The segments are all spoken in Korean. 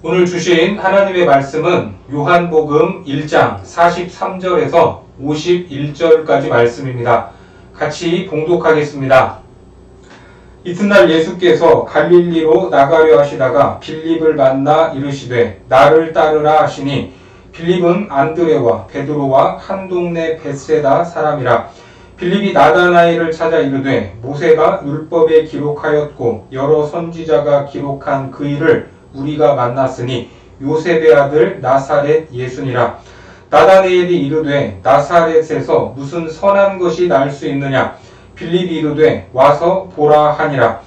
오늘 주신 하나님의 말씀은 요한복음 1장 43절에서 51절까지 말씀입니다. 같이 봉독하겠습니다. 이튿날 예수께서 갈릴리로 나가려 하시다가 빌립을 만나 이르시되 나를 따르라 하시니 빌립은 안드레와 베드로와 한 동네 벳세다 사람이라. 빌립이 나다나엘을 찾아 이르되 모세가 율법에 기록하였고 여러 선지자가 기록한 그 일을 우리가 만났으니 요셉의 아들 나사렛 예수니라. 나다나엘이 이르되 나사렛에서 무슨 선한 것이 날 수 있느냐. 빌립이 이르되 와서 보라 하니라.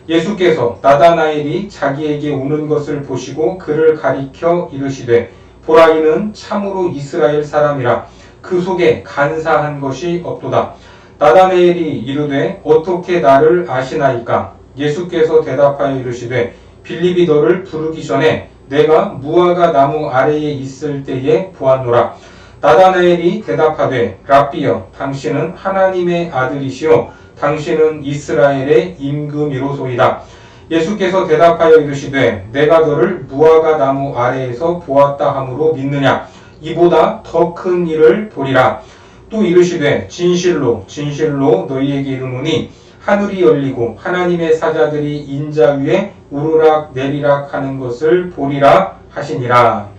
예수께서 나다나엘이 자기에게 오는 것을 보시고 그를 가리켜 이르시되 보라, 이는 참으로 이스라엘 사람이라. 그 속에 간사한 것이 없도다. 나다나엘이 이르되 어떻게 나를 아시나이까. 예수께서 대답하여 이르시되 빌립이 너를 부르기 전에 내가 무화과 나무 아래에 있을 때에 보았노라. 나다나엘이 대답하되 랍비여, 당신은 하나님의 아들이시오 당신은 이스라엘의 임금이로소이다. 예수께서 대답하여 이르시되 내가 너를 무화과 나무 아래에서 보았다 함으로 믿느냐. 이보다 더 큰 일을 보리라. 또 이르시되 진실로 진실로 너희에게 이르노니 하늘이 열리고 하나님의 사자들이 인자 위에 오르락 내리락 하는 것을 보리라 하시니라.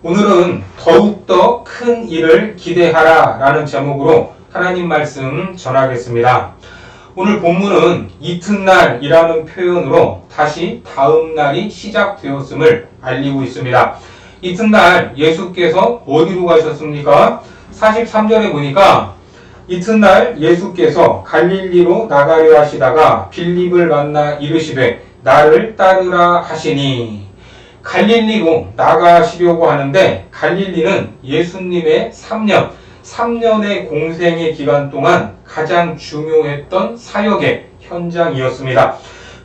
오늘은 더욱더 큰 일을 기대하라 라는 제목으로 하나님 말씀 전하겠습니다. 오늘 본문은 이튿날이라는 표현으로 다시 다음 날이 시작되었음을 알리고 있습니다. 이튿날 예수께서 어디로 가셨습니까? 43절에 보니까 이튿날 예수께서 갈릴리로 나가려 하시다가 빌립을 만나 이르시되 나를 따르라 하시니. 갈릴리로 나가시려고 하는데 갈릴리는 예수님의 3년의 공생의 기간 동안 가장 중요했던 사역의 현장이었습니다.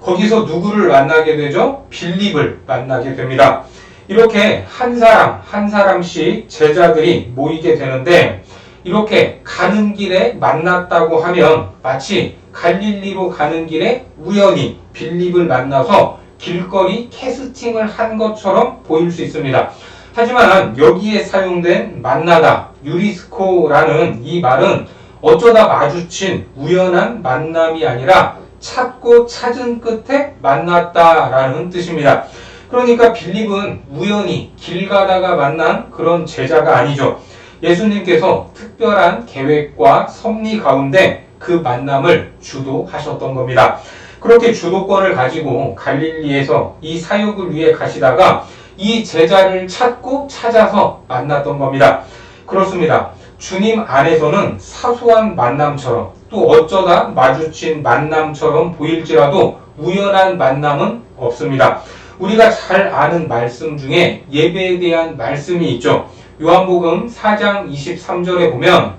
거기서 누구를 만나게 되죠? 빌립을 만나게 됩니다. 이렇게 한 사람씩 제자들이 모이게 되는데 이렇게 가는 길에 만났다고 하면 마치 갈릴리로 가는 길에 우연히 빌립을 만나서 길거리 캐스팅을 한 것처럼 보일 수 있습니다. 하지만 여기에 사용된 만나다, 유리스코라는 이 말은 어쩌다 마주친 우연한 만남이 아니라 찾고 찾은 끝에 만났다라는 뜻입니다. 그러니까 빌립은 우연히 길 가다가 만난 그런 제자가 아니죠. 예수님께서 특별한 계획과 섭리 가운데 그 만남을 주도하셨던 겁니다. 그렇게 주도권을 가지고 갈릴리에서 이 사역을 위해 가시다가 이 제자를 찾고 찾아서 만났던 겁니다. 그렇습니다. 주님 안에서는 사소한 만남처럼 또 어쩌다 마주친 만남처럼 보일지라도 우연한 만남은 없습니다. 우리가 잘 아는 말씀 중에 예배에 대한 말씀이 있죠. 요한복음 4장 23절에 보면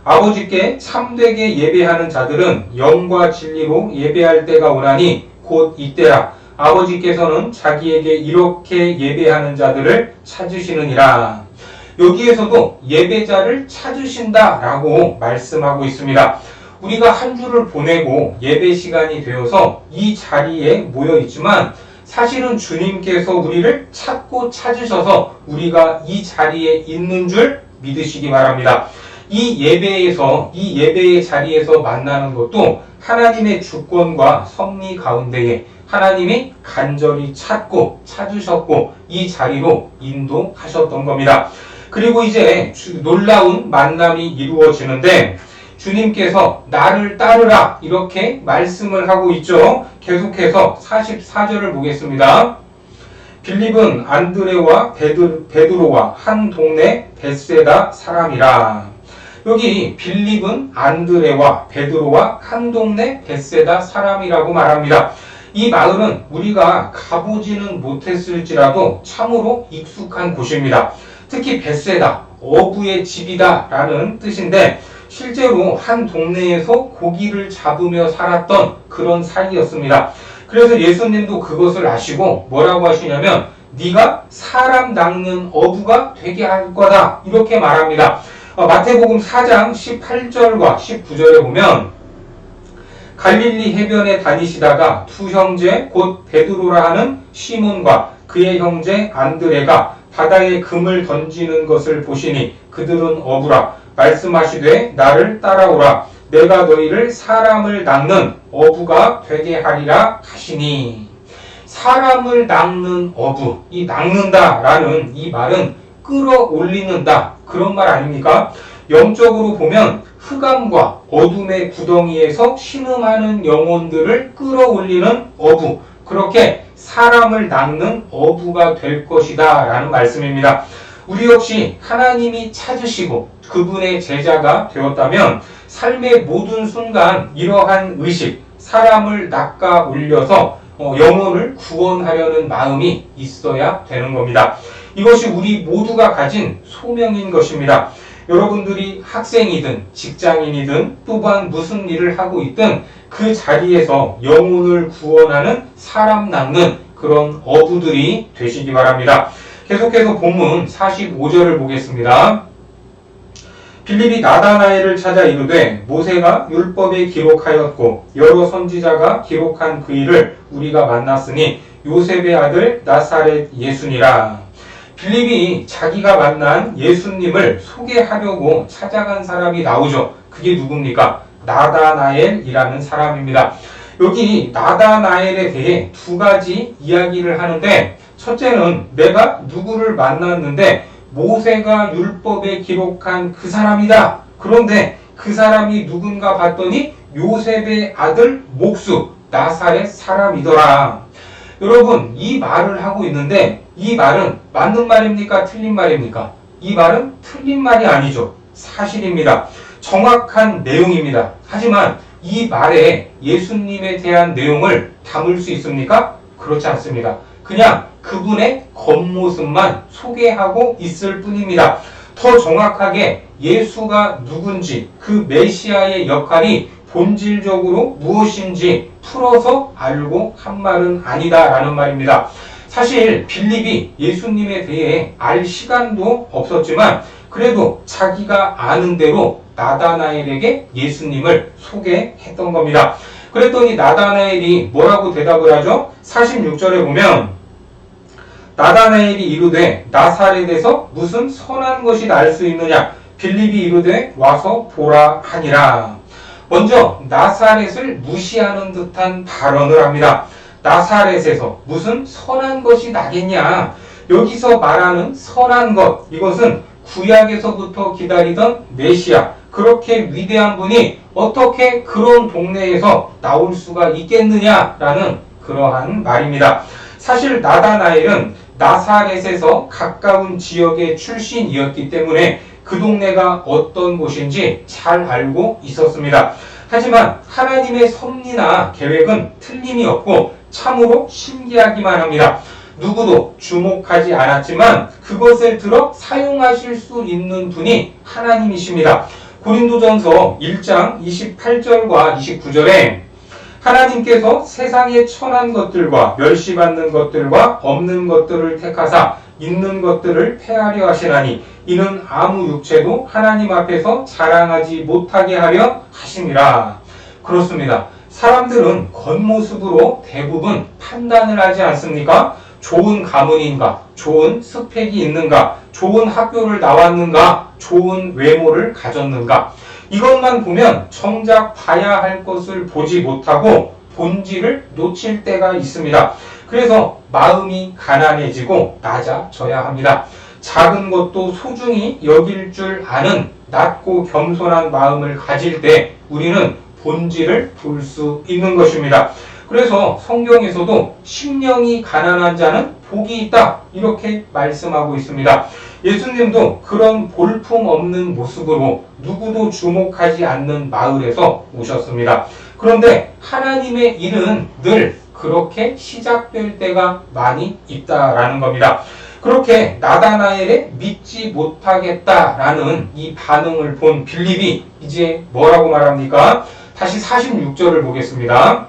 아버지께 참되게 예배하는 자들은 영과 진리로 예배할 때가 오나니 곧 이때라. 아버지께서는 자기에게 이렇게 예배하는 자들을 찾으시느니라. 여기에서도 예배자를 찾으신다라고 말씀하고 있습니다. 우리가 한 주를 보내고 예배 시간이 되어서 이 자리에 모여 있지만 사실은 주님께서 우리를 찾고 찾으셔서 우리가 이 자리에 있는 줄 믿으시기 바랍니다. 이 예배의 자리에서 만나는 것도 하나님의 주권과 섭리 가운데에 하나님이 간절히 찾고 찾으셨고 이 자리로 인도하셨던 겁니다. 그리고 이제 놀라운 만남이 이루어지는데 주님께서 나를 따르라 이렇게 말씀을 하고 있죠. 계속해서 44절을 보겠습니다. 빌립은 안드레와 베드로와 한 동네 벳세다 사람이라. 여기 빌립은 안드레와 베드로와 한 동네 벳세다 사람이라고 말합니다. 이 마을은 우리가 가보지는 못했을지라도 참으로 익숙한 곳입니다. 특히 벳세다, 어부의 집이다 라는 뜻인데 실제로 한 동네에서 고기를 잡으며 살았던 그런 사이였습니다. 그래서 예수님도 그것을 아시고 뭐라고 하시냐면 네가 사람 낚는 어부가 되게 할 거다 이렇게 말합니다. 마태복음 4장 18절과 19절에 보면 갈릴리 해변에 다니시다가 두 형제 곧 베드로라 하는 시몬과 그의 형제 안드레가 바다에 금을 던지는 것을 보시니 그들은 어부라. 말씀하시되 나를 따라오라. 내가 너희를 사람을 낚는 어부가 되게 하리라 하시니. 사람을 낚는 어부, 이 낚는다라는 이 말은 끌어올리는다, 그런 말 아닙니까? 영적으로 보면 흑암과 어둠의 구덩이에서 신음하는 영혼들을 끌어올리는 어부, 그렇게 사람을 낚는 어부가 될 것이다 라는 말씀입니다. 우리 역시 하나님이 찾으시고 그분의 제자가 되었다면 삶의 모든 순간 이러한 의식, 사람을 낚아 올려서 영혼을 구원하려는 마음이 있어야 되는 겁니다. 이것이 우리 모두가 가진 소명인 것입니다. 여러분들이 학생이든 직장인이든 또한 무슨 일을 하고 있든 그 자리에서 영혼을 구원하는 사람 낚는 그런 어부들이 되시기 바랍니다. 계속해서 본문 45절을 보겠습니다. 빌립이 나다나엘을 찾아 이르되 모세가 율법에 기록하였고 여러 선지자가 기록한 그 일을 우리가 만났으니 요셉의 아들 나사렛 예수니라. 빌립이 자기가 만난 예수님을 소개하려고 찾아간 사람이 나오죠. 그게 누굽니까? 나다나엘이라는 사람입니다. 여기 나다나엘에 대해 두 가지 이야기를 하는데, 첫째는 내가 누구를 만났는데 모세가 율법에 기록한 그 사람이다. 그런데 그 사람이 누군가 봤더니 요셉의 아들 목수 나사렛 사람이더라. 여러분, 이 말을 하고 있는데 이 말은 맞는 말입니까? 틀린 말입니까? 이 말은 틀린 말이 아니죠. 사실입니다. 정확한 내용입니다. 하지만 이 말에 예수님에 대한 내용을 담을 수 있습니까? 그렇지 않습니다. 그냥 그분의 겉모습만 소개하고 있을 뿐입니다. 더 정확하게 예수가 누군지, 그 메시아의 역할이 본질적으로 무엇인지 풀어서 알고 한 말은 아니다라는 말입니다. 사실 빌립이 예수님에 대해 알 시간도 없었지만 그래도 자기가 아는 대로 나다나엘에게 예수님을 소개했던 겁니다. 그랬더니 나다나엘이 뭐라고 대답을 하죠? 46절에 보면 나다나엘이 이르되 나사렛에서 무슨 선한 것이 날 수 있느냐? 빌립이 이르되 와서 보라 하니라. 먼저 나사렛을 무시하는 듯한 발언을 합니다. 나사렛에서 무슨 선한 것이 나겠냐? 여기서 말하는 선한 것, 이것은 구약에서부터 기다리던 메시아, 그렇게 위대한 분이 어떻게 그런 동네에서 나올 수가 있겠느냐라는 그러한 말입니다. 사실 나다나엘은 나사렛에서 가까운 지역의 출신이었기 때문에 그 동네가 어떤 곳인지 잘 알고 있었습니다. 하지만 하나님의 섭리나 계획은 틀림이 없고 참으로 신기하기만 합니다. 누구도 주목하지 않았지만 그것을 들어 사용하실 수 있는 분이 하나님이십니다. 고린도전서 1장 28절과 29절에 하나님께서 세상의 천한 것들과 멸시받는 것들과 없는 것들을 택하사 있는 것들을 폐하려 하시나니 이는 아무 육체도 하나님 앞에서 자랑하지 못하게 하려 하심이라. 그렇습니다. 사람들은 겉모습으로 대부분 판단을 하지 않습니까? 좋은 가문인가, 좋은 스펙이 있는가, 좋은 학교를 나왔는가, 좋은 외모를 가졌는가, 이것만 보면 정작 봐야 할 것을 보지 못하고 본질을 놓칠 때가 있습니다. 그래서 마음이 가난해지고 낮아져야 합니다. 작은 것도 소중히 여길 줄 아는 낮고 겸손한 마음을 가질 때 우리는 본질을 볼 수 있는 것입니다. 그래서 성경에서도 심령이 가난한 자는 복이 있다, 이렇게 말씀하고 있습니다. 예수님도 그런 볼품 없는 모습으로 누구도 주목하지 않는 마을에서 오셨습니다. 그런데 하나님의 일은 늘 그렇게 시작될 때가 많이 있다라는 겁니다. 그렇게 나다나엘의 믿지 못하겠다라는 이 반응을 본 빌립이 이제 뭐라고 말합니까? 다시 46절을 보겠습니다.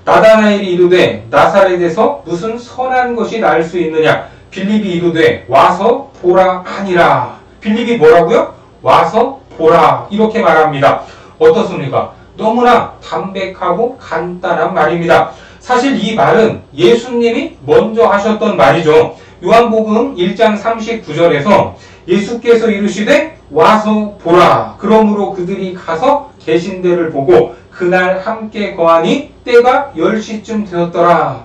나다나엘이 이르되 나사렛에서 무슨 선한 것이 날 수 있느냐? 빌립이 이르되 와서 보라 하니라. 빌립이 뭐라고요? 와서 보라, 이렇게 말합니다. 어떻습니까? 너무나 담백하고 간단한 말입니다. 사실 이 말은 예수님이 먼저 하셨던 말이죠. 요한복음 1장 39절에서 예수께서 이르시되 와서 보라. 그러므로 그들이 가서 계신 데를 보고 그날 함께 거하니 때가 10시쯤 되었더라.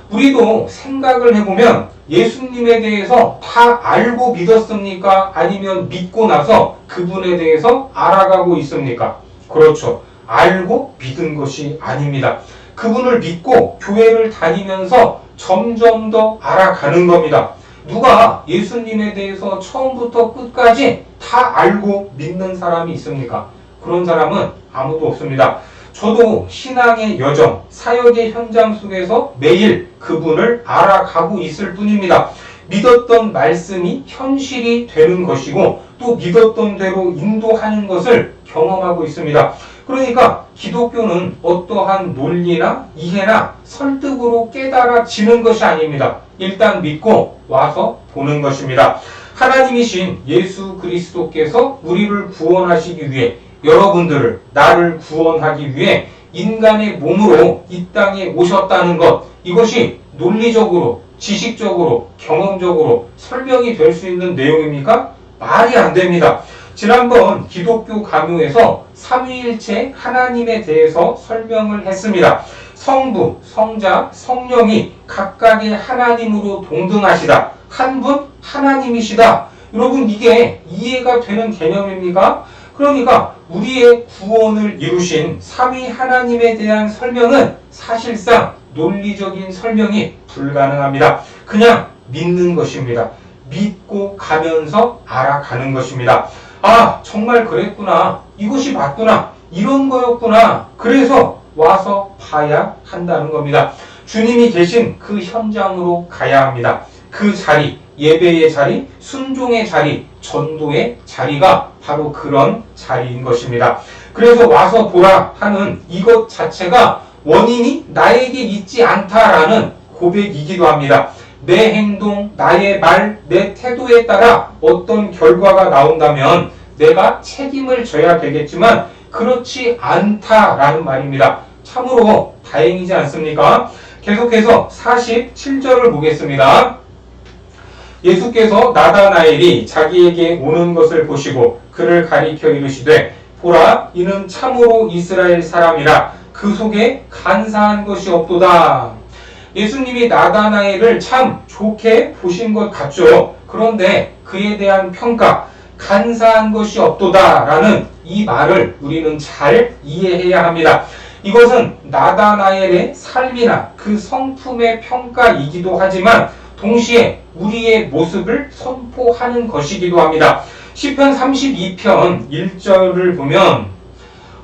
우리도 생각을 해보면 예수님에 대해서 다 알고 믿었습니까? 아니면 믿고 나서 그분에 대해서 알아가고 있습니까? 그렇죠. 알고 믿은 것이 아닙니다. 그분을 믿고 교회를 다니면서 점점 더 알아가는 겁니다. 누가 예수님에 대해서 처음부터 끝까지 다 알고 믿는 사람이 있습니까? 그런 사람은 아무도 없습니다. 저도 신앙의 여정, 사역의 현장 속에서 매일 그분을 알아가고 있을 뿐입니다. 믿었던 말씀이 현실이 되는 것이고 또 믿었던 대로 인도하는 것을 경험하고 있습니다. 그러니까 기독교는 어떠한 논리나 이해나 설득으로 깨달아지는 것이 아닙니다. 일단 믿고 와서 보는 것입니다. 하나님이신 예수 그리스도께서 우리를 구원하시기 위해 여러분들을, 나를 구원하기 위해 인간의 몸으로 이 땅에 오셨다는 것, 이것이 논리적으로, 지식적으로, 경험적으로 설명이 될 수 있는 내용입니까? 말이 안 됩니다. 지난번 기독교 강요에서 삼위일체 하나님에 대해서 설명을 했습니다. 성부, 성자, 성령이 각각의 하나님으로 동등하시다. 한 분 하나님이시다. 여러분, 이게 이해가 되는 개념입니까? 그러니까 우리의 구원을 이루신 삼위 하나님에 대한 설명은 사실상 논리적인 설명이 불가능합니다. 그냥 믿는 것입니다. 믿고 가면서 알아가는 것입니다. 아, 정말 그랬구나. 이것이 맞구나. 이런 거였구나. 그래서 와서 봐야 한다는 겁니다. 주님이 계신 그 현장으로 가야 합니다. 그 자리, 예배의 자리, 순종의 자리, 전도의 자리가 바로 그런 자리인 것입니다. 그래서 와서 보라 하는 이것 자체가 원인이 나에게 있지 않다라는 고백이기도 합니다. 내 행동, 나의 말, 내 태도에 따라 어떤 결과가 나온다면 내가 책임을 져야 되겠지만 그렇지 않다라는 말입니다. 참으로 다행이지 않습니까? 계속해서 47절을 보겠습니다. 예수께서 나다나엘이 자기에게 오는 것을 보시고 그를 가리켜 이르시되 보라, 이는 참으로 이스라엘 사람이라 그 속에 간사한 것이 없도다. 예수님이 나다나엘을 참 좋게 보신 것 같죠. 그런데 그에 대한 평가, 간사한 것이 없도다 라는 이 말을 우리는 잘 이해해야 합니다. 이것은 나다나엘의 삶이나 그 성품의 평가이기도 하지만 동시에 우리의 모습을 선포하는 것이기도 합니다. 시편 32편 1절을 보면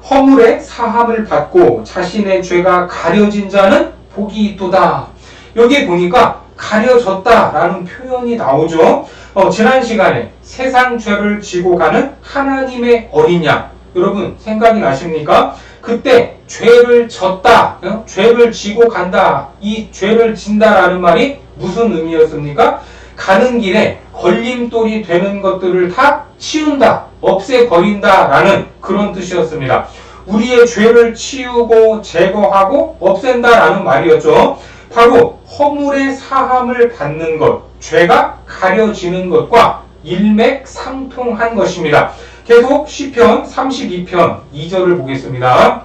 허물의 사함을 받고 자신의 죄가 가려진 자는 복이 있도다. 여기 보니까 가려졌다라는 표현이 나오죠. 지난 시간에 세상 죄를 지고 가는 하나님의 어린 양, 여러분 생각이 나십니까? 그때 죄를 졌다, 죄를 지고 간다, 이 죄를 진다라는 말이 무슨 의미였습니까? 가는 길에 걸림돌이 되는 것들을 다 치운다, 없애버린다라는 그런 뜻이었습니다. 우리의 죄를 치우고 제거하고 없앤다라는 말이었죠. 바로 허물의 사함을 받는 것, 죄가 가려지는 것과 일맥상통한 것입니다. 계속 시편 32편 2절을 보겠습니다.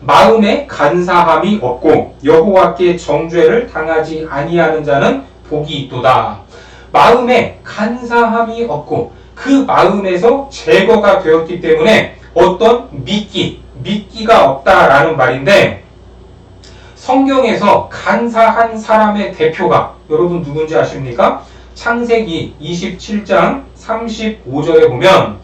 마음에 간사함이 없고 여호와께 정죄를 당하지 아니하는 자는 복이 있도다. 마음에 간사함이 없고 그 마음에서 제거가 되었기 때문에 어떤 미끼가 없다라는 말인데, 성경에서 간사한 사람의 대표가 여러분 누군지 아십니까? 창세기 27장 35절에 보면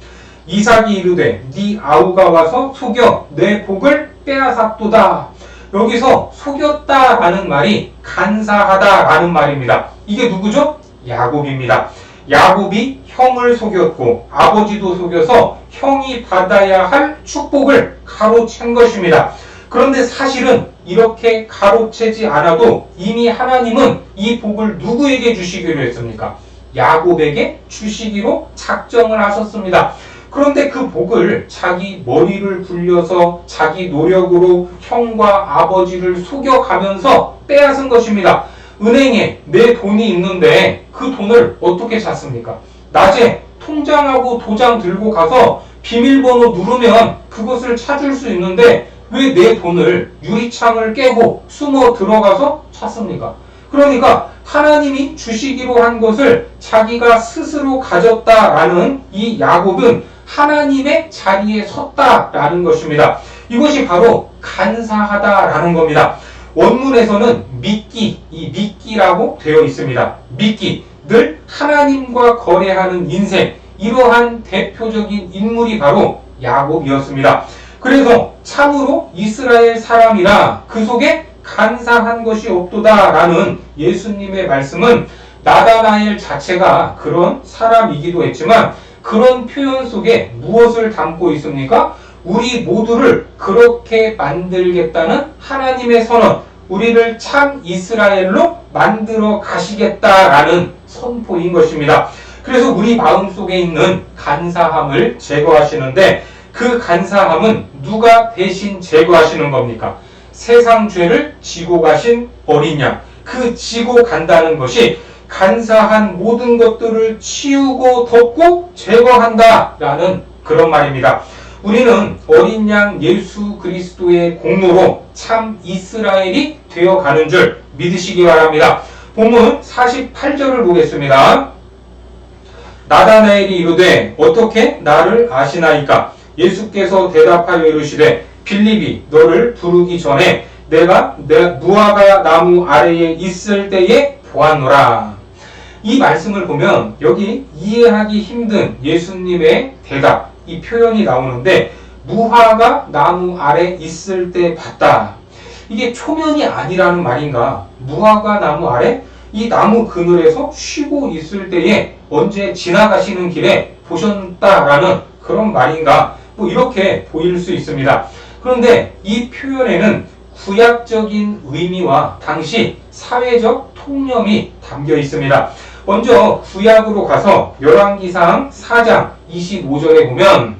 이삭이 이르되 네 아우가 와서 속여 내 복을 빼앗았도다. 여기서 속였다라는 말이 간사하다라는 말입니다. 이게 누구죠? 야곱입니다. 야곱이 형을 속였고 아버지도 속여서 형이 받아야 할 축복을 가로챈 것입니다. 그런데 사실은 이렇게 가로채지 않아도 이미 하나님은 이 복을 누구에게 주시기로 했습니까? 야곱에게 주시기로 작정을 하셨습니다. 그런데 그 복을 자기 머리를 굴려서 자기 노력으로 형과 아버지를 속여가면서 빼앗은 것입니다. 은행에 내 돈이 있는데 그 돈을 어떻게 찾습니까? 낮에 통장하고 도장 들고 가서 비밀번호 누르면 그것을 찾을 수 있는데 왜 내 돈을 유리창을 깨고 숨어 들어가서 찾습니까? 그러니까 하나님이 주시기로 한 것을 자기가 스스로 가졌다라는 이 야곱은 하나님의 자리에 섰다라는 것입니다. 이것이 바로 간사하다라는 겁니다. 원문에서는 믿기, 이 믿기라고 되어 있습니다. 믿기, 늘 하나님과 거래하는 인생, 이러한 대표적인 인물이 바로 야곱이었습니다. 그래서 참으로 이스라엘 사람이라 그 속에 간사한 것이 없도다라는 예수님의 말씀은 나다나엘 자체가 그런 사람이기도 했지만 그런 표현 속에 무엇을 담고 있습니까? 우리 모두를 그렇게 만들겠다는 하나님의 선언, 우리를 참 이스라엘로 만들어 가시겠다라는 선포인 것입니다. 그래서 우리 마음속에 있는 간사함을 제거하시는데 그 간사함은 누가 대신 제거하시는 겁니까? 세상 죄를 지고 가신 어린 양, 그 지고 간다는 것이 간사한 모든 것들을 치우고 덮고 제거한다라는 그런 말입니다. 우리는 어린 양 예수 그리스도의 공로로 참 이스라엘이 되어가는 줄 믿으시기 바랍니다. 본문 48절을 보겠습니다. 나다나엘이 이르되 어떻게 나를 아시나이까? 예수께서 대답하여 이르시되 빌립이 너를 부르기 전에 내가 무화과 나무 아래에 있을 때에 보았노라. 이 말씀을 보면 여기 이해하기 힘든 예수님의 대답, 이 표현이 나오는데 무화과 나무 아래 있을 때 봤다. 이게 초면이 아니라는 말인가? 무화과 나무 아래? 이 나무 그늘에서 쉬고 있을 때에 언제 지나가시는 길에 보셨다라는 그런 말인가? 뭐 이렇게 보일 수 있습니다. 그런데 이 표현에는 구약적인 의미와 당시 사회적 통념이 담겨 있습니다. 먼저 구약으로 가서 열왕기상 4장 25절에 보면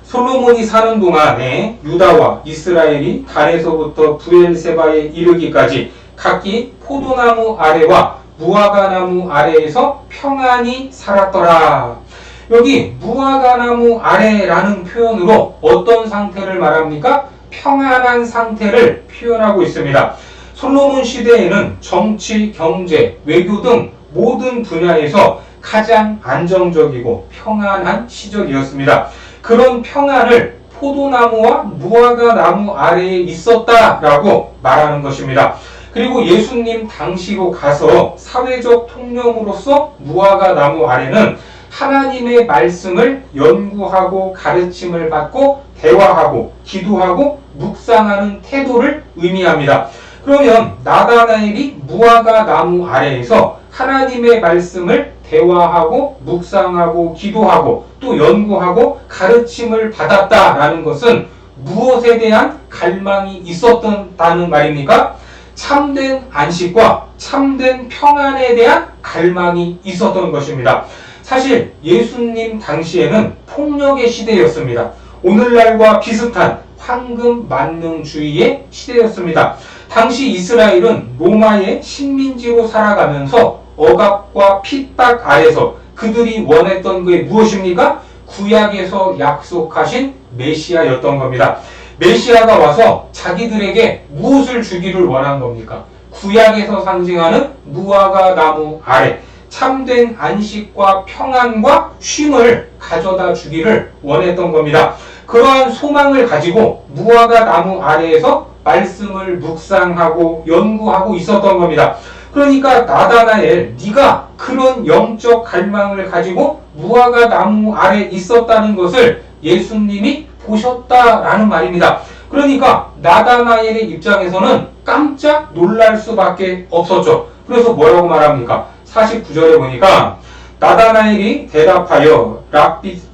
솔로몬이 사는 동안에 유다와 이스라엘이 단에서부터 브엘세바에 이르기까지 각기 포도나무 아래와 무화과나무 아래에서 평안히 살았더라. 여기 무화과나무 아래라는 표현으로 어떤 상태를 말합니까? 평안한 상태를 표현하고 있습니다. 솔로몬 시대에는 정치, 경제, 외교 등 모든 분야에서 가장 안정적이고 평안한 시절이었습니다. 그런 평안을 포도나무와 무화과나무 아래에 있었다라고 말하는 것입니다. 그리고 예수님 당시로 가서 사회적 통념으로서 무화과나무 아래는 하나님의 말씀을 연구하고 가르침을 받고 대화하고 기도하고 묵상하는 태도를 의미합니다. 그러면 나다나엘이 무화과나무 아래에서 하나님의 말씀을 대화하고 묵상하고 기도하고 또 연구하고 가르침을 받았다라는 것은 무엇에 대한 갈망이 있었다는 말입니까? 참된 안식과 참된 평안에 대한 갈망이 있었던 것입니다. 사실 예수님 당시에는 폭력의 시대였습니다. 오늘날과 비슷한 황금 만능주의의 시대였습니다. 당시 이스라엘은 로마의 식민지로 살아가면서 억압과 핍박 아래서 그들이 원했던 게 무엇입니까? 구약에서 약속하신 메시아였던 겁니다. 메시아가 와서 자기들에게 무엇을 주기를 원한 겁니까? 구약에서 상징하는 무화과 나무 아래 참된 안식과 평안과 쉼을 가져다 주기를 원했던 겁니다. 그러한 소망을 가지고 무화과 나무 아래에서 말씀을 묵상하고 연구하고 있었던 겁니다. 그러니까 나다나엘, 네가 그런 영적 갈망을 가지고 무화과 나무 아래 있었다는 것을 예수님이 보셨다라는 말입니다. 그러니까 나다나엘의 입장에서는 깜짝 놀랄 수밖에 없었죠. 그래서 뭐라고 말합니까? 49절에 보니까 나다나엘이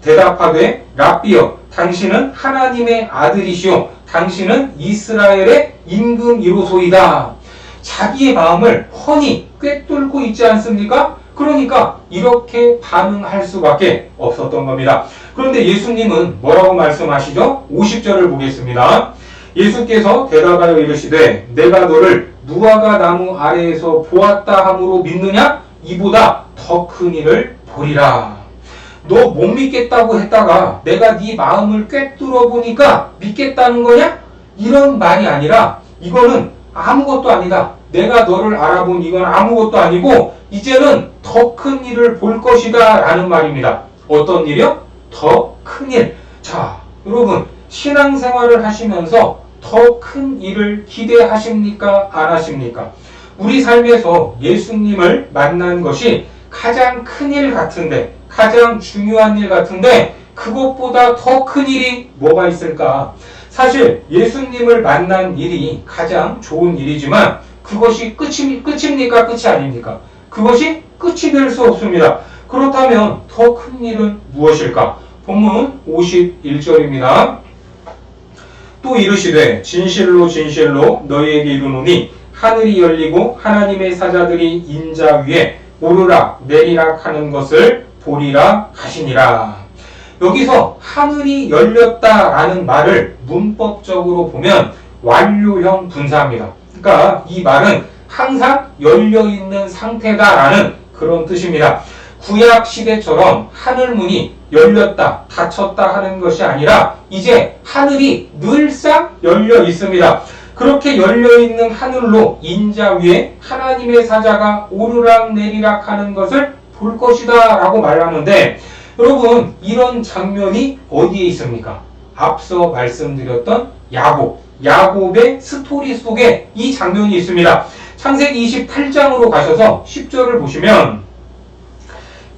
대답하되 랍비여 당신은 하나님의 아들이시오 당신은 이스라엘의 임금이로소이다. 자기의 마음을 훤히 꿰뚫고 있지 않습니까? 그러니까 이렇게 반응할 수밖에 없었던 겁니다. 그런데 예수님은 뭐라고 말씀하시죠? 50절을 보겠습니다. 예수께서 대답하여 이르시되 내가 너를 무화과 나무 아래에서 보았다 함으로 믿느냐? 이보다 더 큰 일을 보리라. 너 못 믿겠다고 했다가 내가 네 마음을 꿰뚫어 보니까 믿겠다는 거냐? 이런 말이 아니라 이거는 아무것도 아니다. 내가 너를 알아본 이건 아무것도 아니고 이제는 더 큰 일을 볼 것이다 라는 말입니다. 어떤 일이요? 더 큰 일. 자, 여러분 신앙생활을 하시면서 더 큰 일을 기대하십니까? 안 하십니까? 우리 삶에서 예수님을 만난 것이 가장 큰 일 같은데, 가장 중요한 일 같은데 그것보다 더 큰 일이 뭐가 있을까? 사실 예수님을 만난 일이 가장 좋은 일이지만 그것이 끝입니까? 끝이 아닙니까? 그것이 끝이 될 수 없습니다. 그렇다면 더 큰 일은 무엇일까? 본문 51절입니다. 또 이르시되 진실로 진실로 너희에게 이르노니 하늘이 열리고 하나님의 사자들이 인자 위에 오르락 내리락 하는 것을 보리라 하시니라. 여기서 하늘이 열렸다라는 말을 문법적으로 보면 완료형 분사입니다. 그러니까 이 말은 항상 열려있는 상태다라는 그런 뜻입니다. 구약 시대처럼 하늘문이 열렸다, 닫혔다 하는 것이 아니라 이제 하늘이 늘상 열려 있습니다. 그렇게 열려있는 하늘로 인자 위에 하나님의 사자가 오르락 내리락 하는 것을 볼 것이다 라고 말하는데 여러분 이런 장면이 어디에 있습니까? 앞서 말씀드렸던 야곱의 스토리 속에 이 장면이 있습니다. 창세기 28장으로 가셔서 10절을 보시면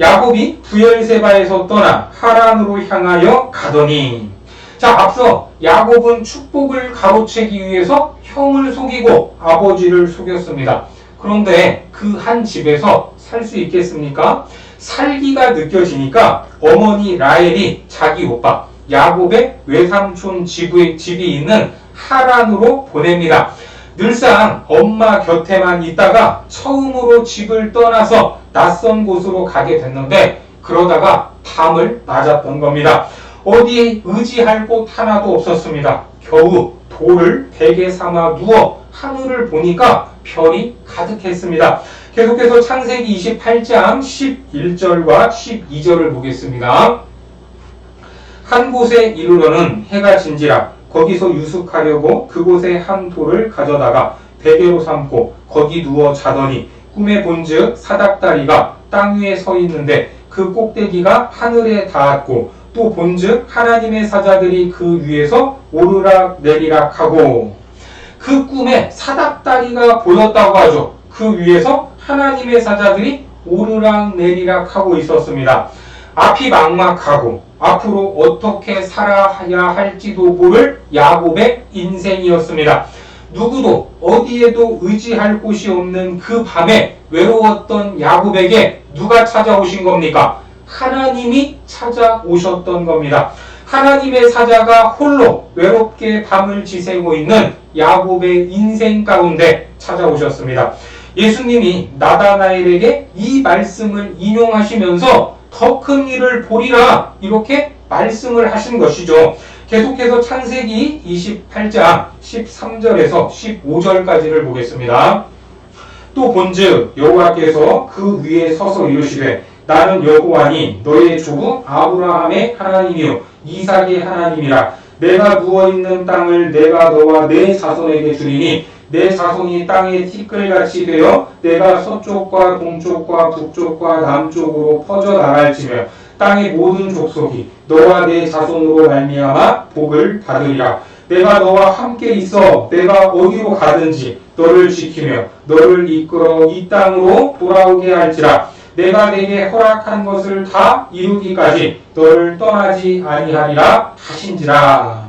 야곱이 부엘세바에서 떠나 하란으로 향하여 가더니 자 앞서 야곱은 축복을 가로채기 위해서 형을 속이고 아버지를 속였습니다. 그런데 그 한 집에서 살 수 있겠습니까? 살기가 느껴지니까 어머니 라헬이 자기 오빠 야곱의 외삼촌 집이 있는 하란으로 보냅니다. 늘상 엄마 곁에만 있다가 처음으로 집을 떠나서 낯선 곳으로 가게 됐는데 그러다가 담을 맞았던 겁니다. 어디에 의지할 곳 하나도 없었습니다. 겨우 돌을 베개 삼아 누워 하늘을 보니까 별이 가득했습니다. 계속해서 창세기 28장 11절과 12절을 보겠습니다. 한 곳에 이르러는 해가 진지라 거기서 유숙하려고 그곳에 한 돌을 가져다가 베개로 삼고 거기 누워 자더니 꿈에 본즉 사닥다리가 땅 위에 서 있는데 그 꼭대기가 하늘에 닿았고 또 본즉 하나님의 사자들이 그 위에서 오르락 내리락 하고 그 꿈에 사닥다리가 보였다고 하죠. 그 위에서 하나님의 사자들이 오르락 내리락 하고 있었습니다. 앞이 막막하고 앞으로 어떻게 살아야 할지도 모를 야곱의 인생이었습니다. 누구도 어디에도 의지할 곳이 없는 그 밤에 외로웠던 야곱에게 누가 찾아오신 겁니까? 하나님이 찾아오셨던 겁니다. 하나님의 사자가 홀로 외롭게 밤을 지새고 있는 야곱의 인생 가운데 찾아오셨습니다. 예수님이 나다나엘에게 이 말씀을 인용하시면서 더 큰 일을 보리라 이렇게 말씀을 하신 것이죠. 계속해서 창세기 28장 13절에서 15절까지를 보겠습니다. 또 본즉 여호와께서 그 위에 서서 이르시되 나는 여호와니 너의 조부 아브라함의 하나님이요 이삭의 하나님이라. 내가 누워있는 땅을 내가 너와 내 자손에게 주리니 내 자손이 땅의 티끌같이 되어 내가 서쪽과 동쪽과 북쪽과 남쪽으로 퍼져 나갈지며 땅의 모든 족속이 너와 내 자손으로 말미암아 복을 받으리라. 내가 너와 함께 있어 내가 어디로 가든지 너를 지키며 너를 이끌어 이 땅으로 돌아오게 할지라. 내가 내게 허락한 것을 다 이루기까지 너를 떠나지 아니하리라 하신지라.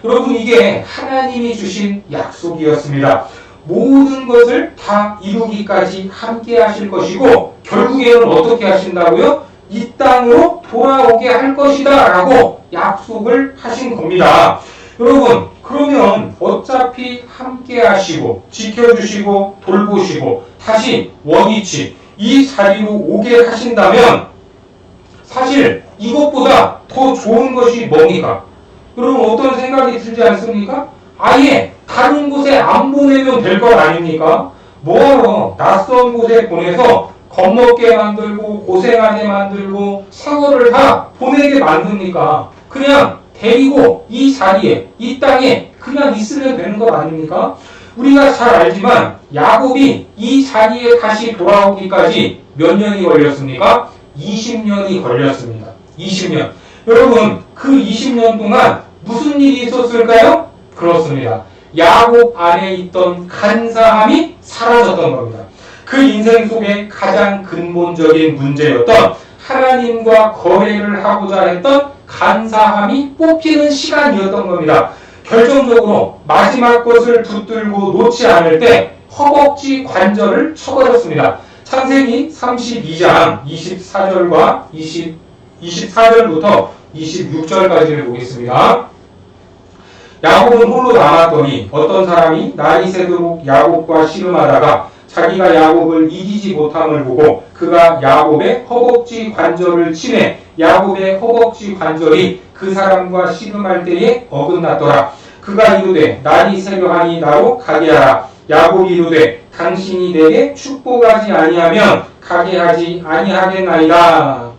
여러분 이게 하나님이 주신 약속이었습니다. 모든 것을 다 이루기까지 함께 하실 것이고 결국에는 어떻게 하신다고요? 이 땅으로 돌아오게 할 것이다 라고 약속을 하신 겁니다. 여러분 그러면 어차피 함께 하시고 지켜주시고 돌보시고 다시 원위치 이 자리로 오게 하신다면 사실 이것보다 더 좋은 것이 뭡니까? 여러분 어떤 생각이 들지 않습니까? 아예 다른 곳에 안 보내면 될 것 아닙니까? 뭐하러 낯선 곳에 보내서 겁먹게 만들고 고생하게 만들고 세월을 다 보내게 만듭니까? 그냥 데리고 이 자리에 이 땅에 그냥 있으면 되는 것 아닙니까? 우리가 잘 알지만 야곱이 이 자리에 다시 돌아오기까지 몇 년이 걸렸습니까? 20년이 걸렸습니다. 20년. 여러분 그 20년 동안 무슨 일이 있었을까요? 그렇습니다. 야곱 안에 있던 간사함이 사라졌던 겁니다. 그 인생 속에 가장 근본적인 문제였던 하나님과 거래를 하고자 했던 간사함이 뽑히는 시간이었던 겁니다. 결정적으로 마지막 것을 붙들고 놓지 않을 때 허벅지 관절을 쳐버렸습니다. 창세기 32장 24절과 24절부터 26절까지를 보겠습니다. 야곱은 홀로 남았더니 어떤 사람이 날이 새도록 야곱과 씨름하다가 자기가 야곱을 이기지 못함을 보고 그가 야곱의 허벅지 관절을 치매 야곱의 허벅지 관절이 그 사람과 씨름할 때에 어긋났더라. 그가 이르되 날이 새려하니 나로 가게 하라. 야곱이 이르되 당신이 내게 축복하지 아니하면 가게 하지 아니하겠나이다.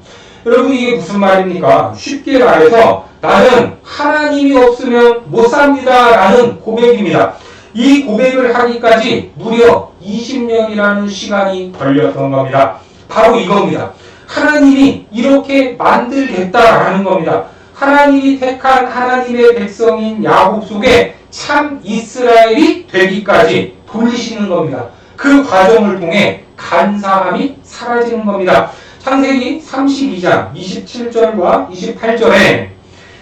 여러분 이게 무슨 말입니까? 쉽게 말해서 나는 하나님이 없으면 못 삽니다 라는 고백입니다. 이 고백을 하기까지 무려 20년이라는 시간이 걸렸던 겁니다. 바로 이겁니다. 하나님이 이렇게 만들겠다라는 겁니다. 하나님이 택한 하나님의 백성인 야곱 속에 참 이스라엘이 되기까지 돌리시는 겁니다. 그 과정을 통해 간사함이 사라지는 겁니다. 창세기 32장 27절과 28절에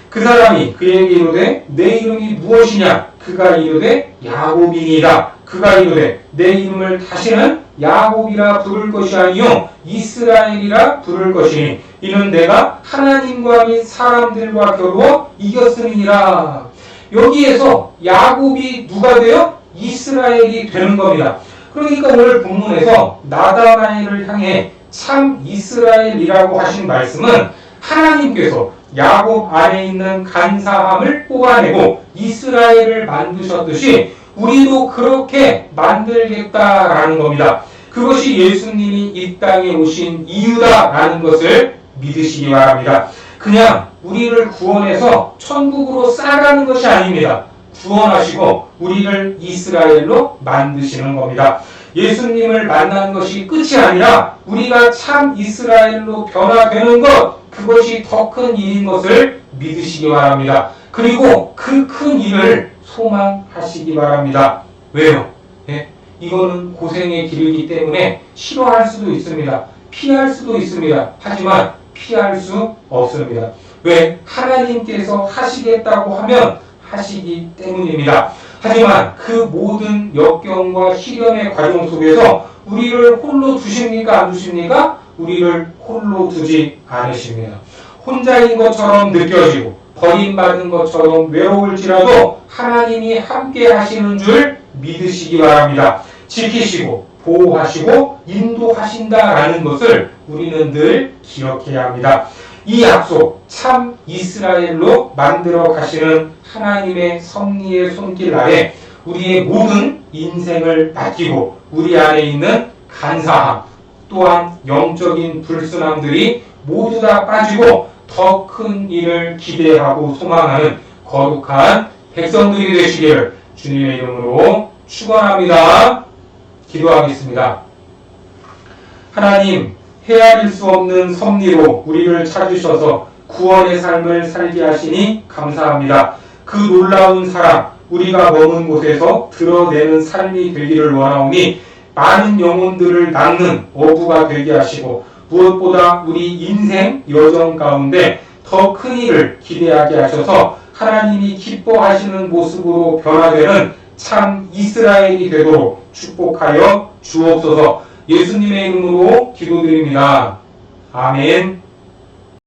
그 사람이 그에게 이르되 내 이름이 무엇이냐? 그가 이르되 야곱이니이다. 그가 이르되 내 이름을 다시는 야곱이라 부를 것이 아니요 이스라엘이라 부를 것이니 이는 내가 하나님과 및 사람들과 겨루어 이겼음이니라. 여기에서 야곱이 누가 되어? 이스라엘이 되는 겁니다. 그러니까 오늘 본문에서 나다나엘을 향해 참 이스라엘이라고 하신 말씀은 하나님께서 야곱 안에 있는 간사함을 뽑아내고 이스라엘을 만드셨듯이 우리도 그렇게 만들겠다라는 겁니다. 그것이 예수님이 이 땅에 오신 이유다라는 것을 믿으시기 바랍니다. 그냥 우리를 구원해서 천국으로 싸가는 것이 아닙니다. 구원하시고 우리를 이스라엘로 만드시는 겁니다. 예수님을 만난 것이 끝이 아니라 우리가 참 이스라엘로 변화되는 것, 그것이 더 큰 일인 것을 믿으시기 바랍니다. 그리고 그 큰 일을 소망하시기 바랍니다. 왜요? 예? 이거는 고생의 길이기 때문에 싫어할 수도 있습니다. 피할 수도 있습니다. 하지만 피할 수 없습니다. 왜? 하나님께서 하시겠다고 하면 하시기 때문입니다. 하지만 그 모든 역경과 시련의 과정 속에서 우리를 홀로 두십니까? 안 두십니까? 우리를 홀로 두지 않으십니다. 혼자인 것처럼 느껴지고 버림받은 것처럼 외로울지라도 하나님이 함께 하시는 줄 믿으시기 바랍니다. 지키시고 보호하시고 인도하신다라는 것을 우리는 늘 기억해야 합니다. 이 약속 참 이스라엘로 만들어 가시는 하나님의 섭리의 손길 아래 우리의 모든 인생을 맡기고 우리 안에 있는 간사함 또한 영적인 불순함들이 모두 다 빠지고 더 큰 일을 기대하고 소망하는 거룩한 백성들이 되시기를 주님의 이름으로 축원합니다. 기도하겠습니다. 하나님, 헤아릴 수 없는 섭리로 우리를 찾으셔서 구원의 삶을 살게 하시니 감사합니다. 그 놀라운 사랑, 우리가 머문 곳에서 드러내는 삶이 되기를 원하오니 많은 영혼들을 낳는 어부가 되게 하시고 무엇보다 우리 인생 여정 가운데 더 큰 일을 기대하게 하셔서 하나님이 기뻐하시는 모습으로 변화되는 참 이스라엘이 되도록 축복하여 주옵소서. 예수님의 이름으로 기도드립니다. 아멘.